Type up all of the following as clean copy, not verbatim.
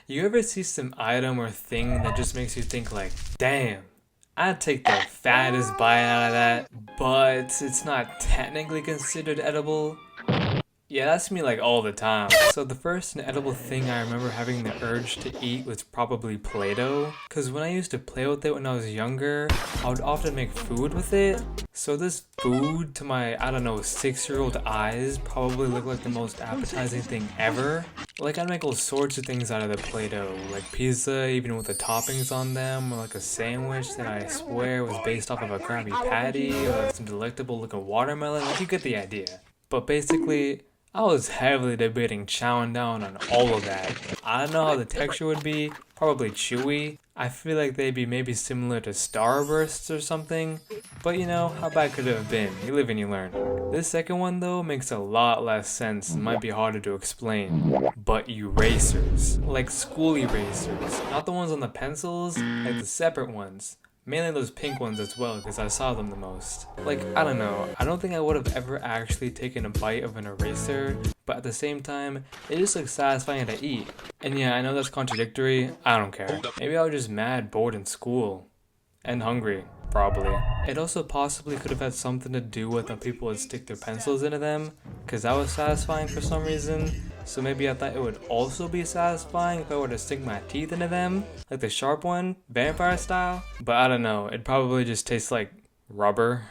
You ever see some item or thing that just makes you think like, damn, I'd take the fattest bite out of that, but it's not technically considered edible? Yeah, that's me like all the time. So the first inedible thing I remember having the urge to eat was probably Play-Doh. Cause when I used to play with it when I was younger, I would often make food with it. So this food to my, I don't know, 6-year-old eyes probably looked like the most appetizing thing ever. Like I'd make all sorts of things out of the Play-Doh, like pizza even with the toppings on them, or like a sandwich that I swear was based off of a Krabby Patty, or like some delectable looking watermelon, like you get the idea. But basically, I was heavily debating chowing down on all of that. I don't know how the texture would be, probably chewy. I feel like they'd be maybe similar to Starbursts or something. But you know, how bad could it have been? You live and you learn. This second one though makes a lot less sense and might be harder to explain. But erasers. Like school erasers. Not the ones on the pencils, like the separate ones. Mainly those pink ones as well, because I saw them the most. Like, I don't know, I don't think I would have ever actually taken a bite of an eraser, but at the same time, it just looks satisfying to eat. And yeah, I know that's contradictory, I don't care. Maybe I was just mad, bored in school. And hungry, probably. It also possibly could have had something to do with how people would stick their pencils into them, because that was satisfying for some reason. So maybe I thought it would also be satisfying if I were to stick my teeth into them, like the sharp one, vampire style. But I don't know, it probably just tastes like rubber.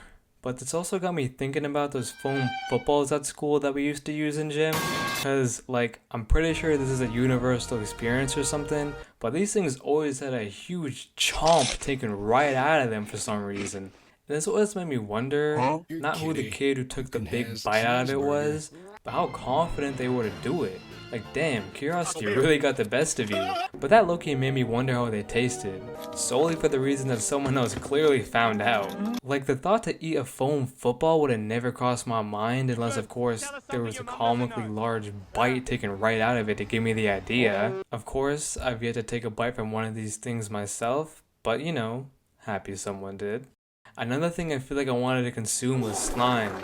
But it's also got me thinking about those foam footballs at school that we used to use in gym. Cause like, I'm pretty sure this is a universal experience or something, but these things always had a huge chomp taken right out of them for some reason. And this always made me wonder, not who the kid who took the big bite out of it was, but how confident they were to do it. Like damn, curiosity really got the best of you. But that low-key made me wonder how they tasted, solely for the reason that someone else clearly found out. Like the thought to eat a foam football would have never crossed my mind unless of course there was a comically large bite taken right out of it to give me the idea. Of course, I've yet to take a bite from one of these things myself, but you know, happy someone did. Another thing I feel like I wanted to consume was slime.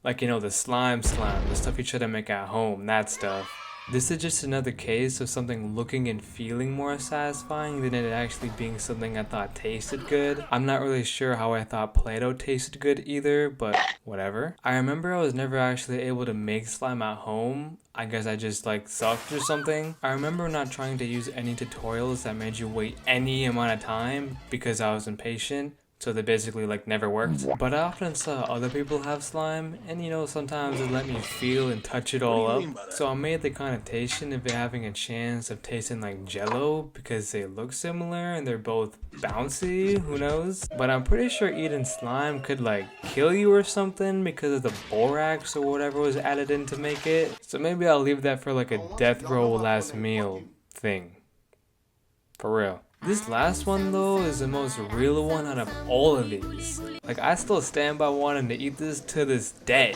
Like, you know, the slime, the stuff you try to make at home, that stuff. This is just another case of something looking and feeling more satisfying than it actually being something I thought tasted good. I'm not really sure how I thought Play-Doh tasted good either, but whatever. I remember I was never actually able to make slime at home. I guess I just like sucked or something. I remember not trying to use any tutorials that made you wait any amount of time because I was impatient. So they basically like never worked. But I often saw other people have slime, and you know, sometimes it let me feel and touch it all up. So I made the connotation of it having a chance of tasting like jello because they look similar and they're both bouncy, who knows? But I'm pretty sure eating slime could like kill you or something because of the borax or whatever was added in to make it. So maybe I'll leave that for like a death row last meal thing. For real. This last one though is the most real one out of all of these. Like I still stand by wanting to eat this to this day.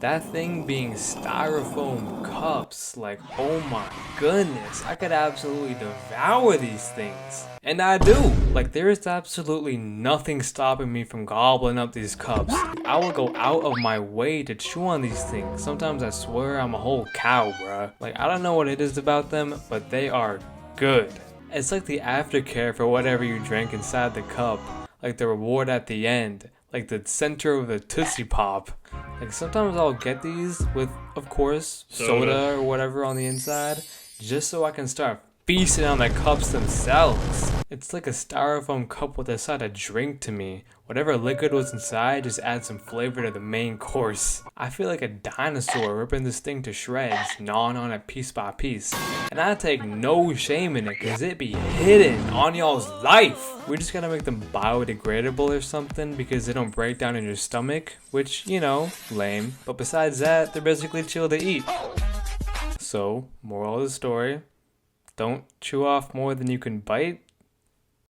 That thing being styrofoam cups, like oh my goodness, I could absolutely devour these things. And I do. Like there is absolutely nothing stopping me from gobbling up these cups. I will go out of my way to chew on these things. Sometimes I swear I'm a whole cow, bruh. Like I don't know what it is about them, but they are good. It's like the aftercare for whatever you drank inside the cup, like the reward at the end, like the center of the Tootsie Pop. Like sometimes I'll get these with, of course, soda or whatever on the inside, just so I can start feasting on the cups themselves. It's like a styrofoam cup with a side of drink to me. Whatever liquid was inside just adds some flavor to the main course. I feel like a dinosaur ripping this thing to shreds, gnawing on it piece by piece. And I take no shame in it cause it be hidden on y'all's life. We just gotta make them biodegradable or something because they don't break down in your stomach, which, you know, lame. But besides that, they're basically chill to eat. So, moral of the story, don't chew off more than you can bite,